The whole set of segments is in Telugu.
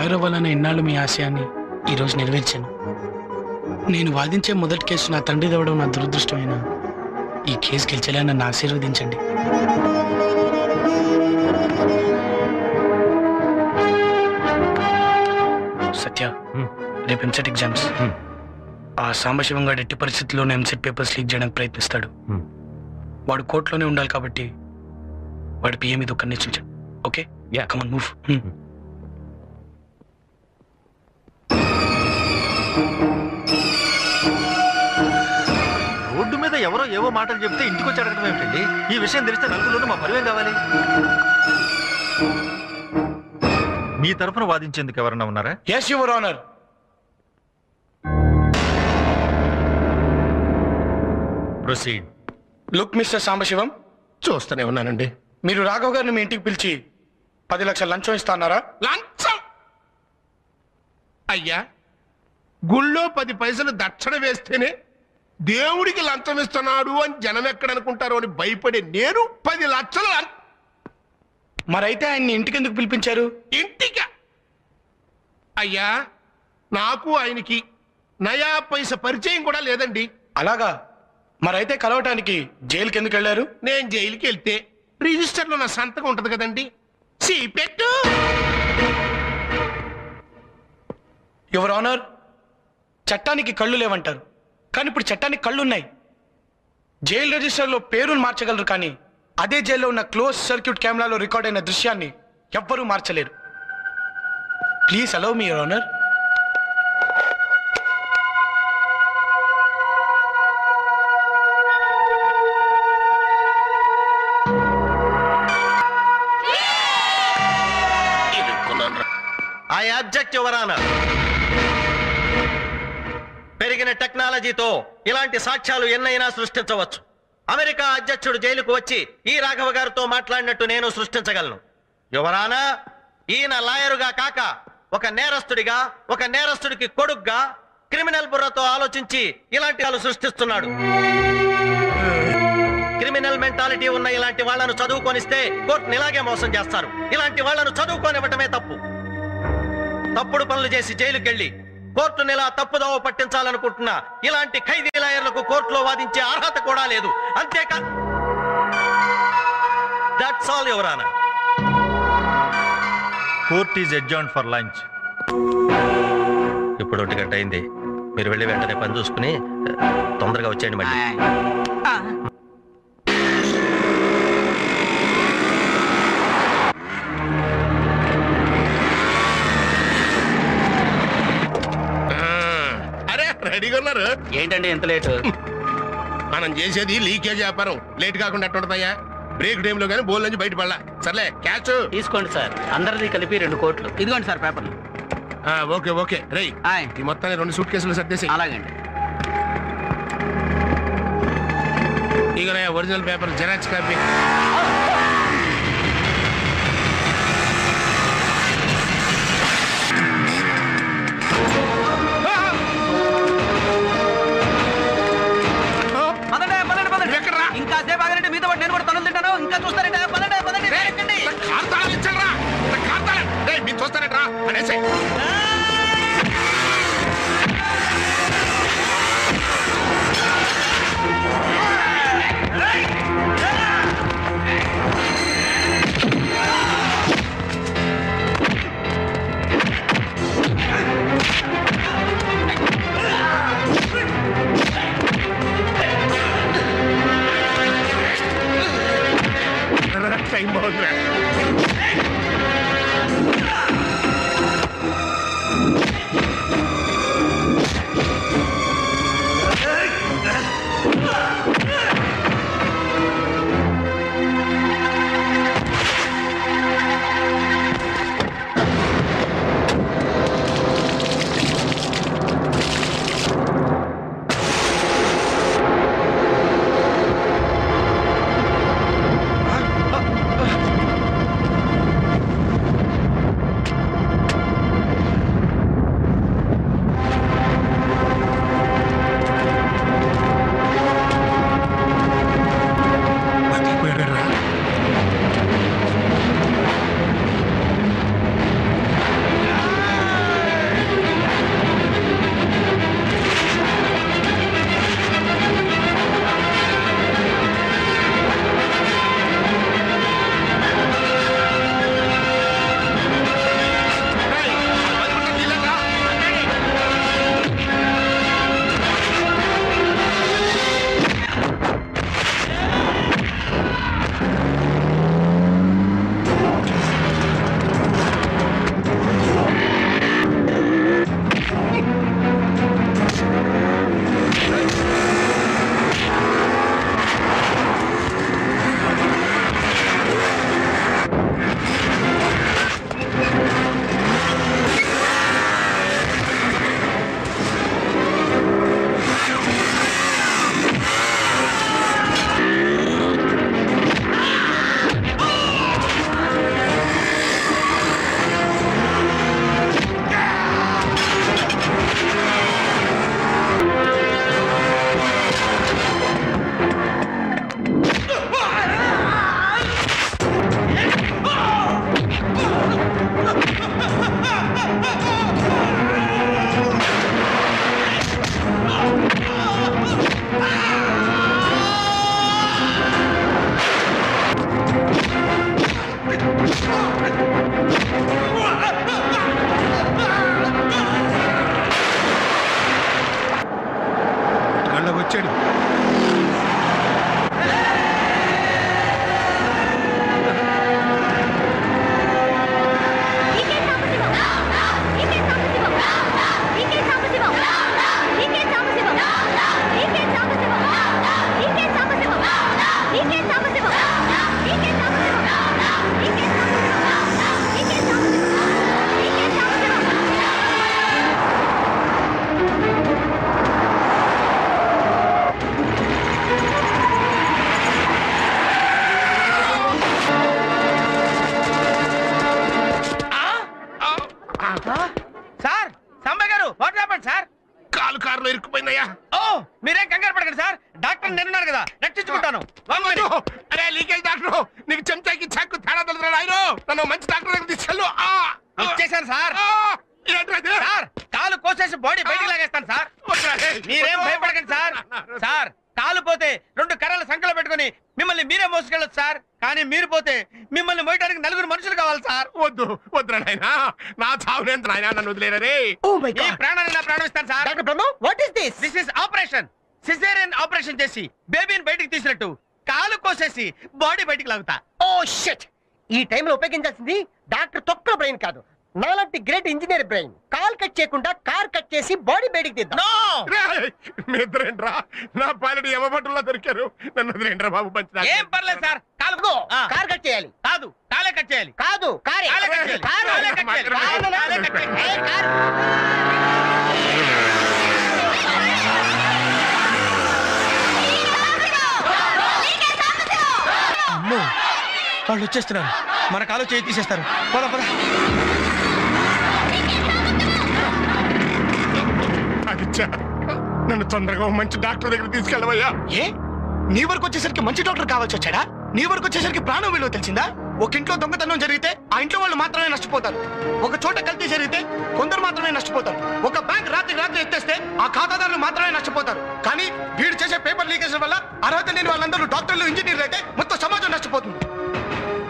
లాయర్ అవ్వాలనే ఇన్నాళ్ళు మీ ఆశయాన్ని ఈరోజు నెరవేర్చాను. నేను వాదించే మొదటి కేసు నా తండ్రి దవ్వడం నా దురదృష్టమైన ఈ కేసు గెలిచేలా నన్ను ఆశీర్వదించండి. సత్య, రేపు ఎంసెట్ ఎగ్జామ్స్. ఆ సాంబశివం గారు ఎట్టి పరిస్థితుల్లోనే ఎంసెట్ పేపర్స్ లీక్ చేయడానికి ప్రయత్నిస్తాడు. వాడు కోర్టులోనే ఉండాలి కాబట్టి వాడి పిఏ మీద ఒక నిశ్చయించాడు. Okay, come on move. Road మీద ఎవరో ఏవో మాటలు చెప్తే ఇంటికి వచ్చి అడగడం ఏమిటండి? ఈ విషయం తెలిస్తే నలుగురిలోనూ మా పరివేం కావాలి. మీ తరఫున వాదించేందుకు ఎవరన్నా ఉన్నారా? yes your honor. Proceed. Look mister Sambasivam, చూస్తూనే ఉన్నానండి. మీరు రాఘవ్ గారిని మీ ఇంటికి పిలిచి 10 లక్షల లంచం ఇస్తాన్నారా? లంచం? అయ్యా, గుళ్ళో 10 పైసలు దక్షిణ వేస్తేనే దేవుడికి లంచం ఇస్తున్నాడు అని జనం ఎక్కడనుకుంటారో అని భయపడే నేను 10 లక్షలు మరైతే ఆయన్ని ఇంటికి ఎందుకు పిలిపించారు? ఇంటికి? అయ్యా, నాకు ఆయనకి నయా పైస పరిచయం కూడా లేదండి. అలాగా? మరైతే కలవటానికి జైలుకి ఎందుకు వెళ్ళారు? నేను జైలుకి వెళ్తే రిజిస్టర్లో నా సంతకం ఉంటది కదండి. పెట్టు. యువర్ ఆనర్, చట్టానికి కళ్ళు లేవంటారు, కానీ ఇప్పుడు చట్టానికి కళ్ళున్నాయి. జైలు రిజిస్టర్లో పేరును మార్చగలరు, కానీ అదే జైల్లో ఉన్న క్లోజ్ సర్క్యూట్ కెమెరాలో రికార్డ్ అయిన దృశ్యాన్ని ఎవ్వరూ మార్చలేరు. Please allow me your honour. I object your honour. పెరిగిన టెక్నాలజీతో ఇలాంటి సాక్ష్యాలు ఎన్నైనా సృష్టించవచ్చు. అమెరికా అధ్యక్షుడు జైలుకు వచ్చి ఈ రాఘవ గారితో మాట్లాడినట్టు నేను సృష్టించగలను. యువర్ ఆనర్, ఈయన లాయరుగా కాక ఒక నేరస్తుడిగా, ఒక నేరస్తుడికి కొడుగ్గా క్రిమినల్ బుర్రతో ఆలోచించి ఇలాంటి వాళ్ళు సృష్టిస్తున్నాడు. క్రిమినల్ మెంటాలిటీ ఉన్న ఇలాంటి వాళ్లను చదువుకొనిస్తే కోర్టుని ఇలాగే మోసం చేస్తారు. ఇలాంటి వాళ్లను చదువుకోనివ్వటమే తప్పు. తప్పుడు పనులు చేసి జైలుకెళ్లి కోర్టుని ఇలా తప్పుదోవ పట్టించాలనుకుంటున్న ఇలాంటి ఖైదీ లాయర్లకు కోర్టులో వాదించే అర్హత కూడా లేదు. అంతేకా, that's all your honour. Court is adjourned for lunch. ఇప్పుడు 1 గంట అయింది. మీరు వెళ్ళి వెంటనే పని చూసుకుని తొందరగా వచ్చేయండి మళ్ళీ. రెడీగా ఉన్నారు? ఏంటండి ఎంత లేట్? మనం చేసేది లీకేజ్ వ్యాపారం. లేట్ కాకుండా ఎట్టుంటదయ్యా? బ్రేక్ టైమ్ లో కానీ బోల్ నుంచి బయటపడలా. సర్లే, క్యాచ్ తీసుకోండి సార్. అందరిది కలిపి 2 కోట్లు. ఇదిగోండి సార్ పేపర్లు. Okay okay. రై, ఈ మొత్తాన్ని 2 సూట్ కేసులు సర్దేసి. అలాగండి. ఇక ఒరిజినల్ పేపర్ జెరాక్స్ కాపీ. ఇంకా సేపు ఆగండి, మీతో పాటు నేను కూడా తనులు తింటాను. ఇంకా చూస్తారంటే పదండి పదండి. మీరు చూస్తారంటరా అనేసి. టైం బాగుందిరా. అరే లీకేజ్ డాక్టర్ నీకు చెంచాకి చాకు తేడా తెలుసు ఆయన నన్ను మంచి డాక్టర్ దగ్గర తీసుకెళ్ళు ఇచ్చేసాను సార్. సార్ కాలు కోసేసి బాడీ బయటికి లాగేస్తాను సార్. మీరేం భయపడకండి సార్. సార్ కాలు పోతే 2 కర్రలు సంకలో పెట్టుకుని మిమ్మల్ని మీరే మోసుకెళ్ళొచ్చు సార్. కానీ మీరు పోతే మిమ్మల్ని మోయడానికి 4 మనుషులు కావాలి సార్. వద్దు వద్దురా నాయన నా చావునేంత నాయన నన్ను వదిలేరే ఈ ప్రాణాన్ని నా ప్రాణం ఇస్తాను sir. Doctor Brahma what is this? This is operation. Caesarean operation చేసి బేబీని బయటికి తీసినట్టు కాలు కోసేసి బాడీ బయటికి లాగుతా. Oh shit. ఈ టైంలో ఉపయోగించాల్సింది డాక్టర్ తొక్క బ్రెయిన్ కాదు, నాలాంటి great engineer brain. Call cut చేయకుండా కార్ కట్ చేసి బాడీ బయటికి తీద్దాం. మీ ఇద్దరేంట్రా నా పైలట్ యమభటుల్లో దొరికారు. నన్ను వదిలేంట్రా బాబు పంచి ఏం పర్లేదు సార్. కాలు కార్ కట్ చేయాలి. కాదు కాలే కట్ చేయాలి. కాదు కారే. కాలే కట్ చేయాలి. కారు. కాలే కట్ చేయాలి. కాలే కట్ చేయాలి. ఏ, కారు. అమ్మో వాళ్ళు వచ్చేస్తున్నారు. మన కాలు చేయి తీసేస్తారు. పద పద. అదిచ్చా నన్ను తొందరగా ఓ మంచి డాక్టర్ దగ్గర తీసుకెళ్ళవయ్యా. ఏ నీ వరకు వచ్చేసరికి మంచి డాక్టర్ కావాల్సి వచ్చాడా? నీ వరకు వచ్చేసరికి ప్రాణం విలువ తెలిసిందా? ఒక ఇంట్లో దొంగతనం జరిగితే ఆ ఇంట్లో వాళ్ళు మాత్రమే నష్టపోతారు. ఒక చోట కల్తీ జరిగితే కొందరు మాత్రమే నష్టపోతారు. ఒక బ్యాంక్ రాత్రి ఎత్తేస్తే ఆ ఖాతాదారులు మాత్రమే నష్టపోతారు. కానీ వీడు చేసే పేపర్ లీకేజ్ వల్ల అర్హత లేని వాళ్ళందరూ డాక్టర్లు ఇంజనీర్లు అయితే మొత్తం సమాజం నష్టపోతుంది.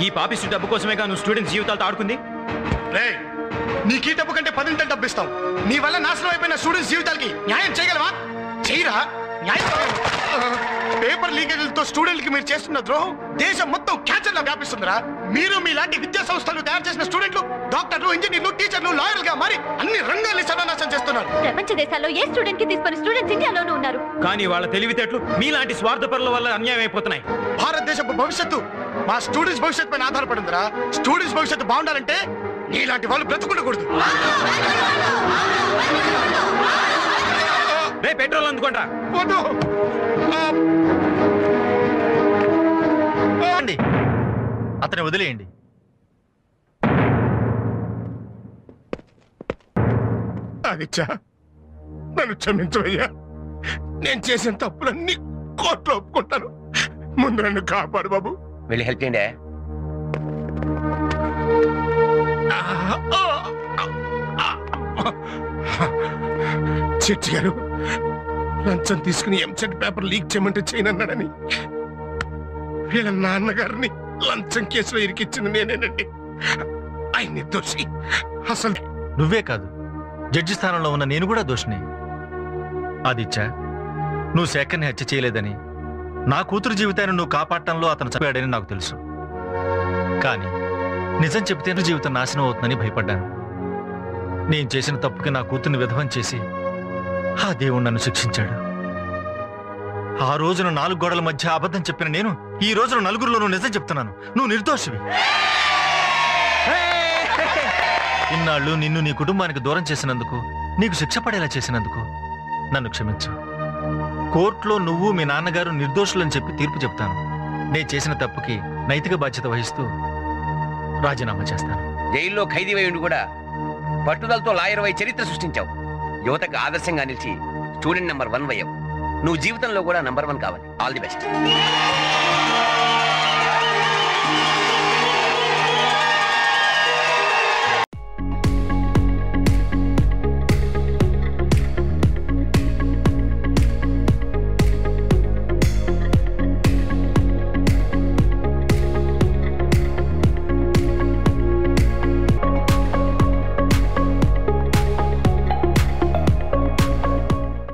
ఈ పాపిస్టు డబ్బు కోసమేగా నువ్వు స్టూడెంట్స్ జీవితాలతో ఆడుకుంది. రేయ్ నీకు ఈ డబ్బు కంటే 10 డబ్బు ఇస్తాం. నీ వల్ల నాశనం అయిపోయిన స్టూడెంట్స్ జీవితాలకి న్యాయం చేయగలవా? చేయరా న్యాయం. పేపర్ లీకేజీలతో స్టూడెంట్లకి మీరు చేస్తున్న ద్రోహం దేశం మొత్తం క్యాన్సర్ లా వ్యాపిస్తుందిరా. మీరు మీలాంటి విద్యా సంస్థలు తయారు చేసిన స్టూడెంట్లు డాక్టర్లు, ఇంజనీర్లు, టీచర్లు, లాయర్లు గా మారి అన్ని రంగాల్ని సర్వనాశనం చేస్తున్నారు. ప్రపంచ దేశాల్లో ఏ స్టూడెంట్ కి తీసుకుని స్టూడెంట్స్ ఇండియాలోనూ ఉన్నారు. కానీ వాళ్ళ తెలివితేటలు మీలాంటి స్వార్థపరుల వల్ల అన్యాయం అయిపోతున్నాయి. భారతదేశపు భవిష్యత్తు మా స్టూడెంట్స్ భవిష్యత్తు పైన ఆధారపడిందిరా. స్టూడెంట్స్ భవిష్యత్తు బాగుండాలంటే నీలాంటి వాళ్ళు బ్రతుకుండకూడదు. రే పెట్రోల్ అందుకుంటా. వద్దు. అతని వదిలేయండి. అదిచ్చా నన్ను క్షమించవయ్యా. నేను చేసిన తప్పులన్నీ కోర్టులో ఒప్పుకుంటాను. ముందు నన్ను కాపాడు బాబు. వెళ్ళి హెల్ప్ చేయండి. చర్చి గారు లంచం తీసుకుని ఎంసెట్ పేపర్ లీక్ చేయమంటే చేయనన్నాడని వీళ్ళ నాన్నగారిని లంచం కేసులో ఇరికిచ్చింది నేనేనండి. ఆయన నిర్దోషి. అసలు నువ్వే కాదు, జడ్జి స్థానంలో ఉన్న నేను కూడా దోషిని. ఆదిత్య, నువ్వు శేఖర్ని హత్య చేయలేదని, నా కూతురు జీవితాన్ని నువ్వు కాపాడటంలో అతను చంపాడని నాకు తెలుసు. కానీ నిజం చెబితే జీవితం నాశనం అవుతుందని భయపడ్డాను. నేను చేసిన తప్పుకి నా కూతుర్ని విధవం చేసి ఆ దేవుడు నన్ను శిక్షించాడు. ఆ రోజున 4 గోడల మధ్య అబద్ధం చెప్పిన నేను ఈ రోజున నలుగురిలోనూ నిజం చెప్తున్నాను. నువ్వు నిర్దోషివి. ఇన్నాళ్ళు నిన్ను నీ కుటుంబానికి దూరం చేసినందుకు, నీకు శిక్ష పడేలా చేసినందుకు నన్ను క్షమించు. కోర్టులో నువ్వు మీ నాన్నగారు నిర్దోషులని చెప్పి తీర్పు చెప్తాను. నేను చేసిన తప్పుకి నైతిక బాధ్యత వహిస్తూ రాజీనామా చేస్తాను. జైల్లో ఖైదీవై ఉండి కూడా పట్టుదలతో లాయర్ వై చరిత్ర సృష్టించావు. యువతకు ఆదర్శంగా నిలిచి స్టూడెంట్ నెంబర్ 1 అయ్యావు. నువ్వు జీవితంలో కూడా నంబర్ 1 కావాలి. All the best.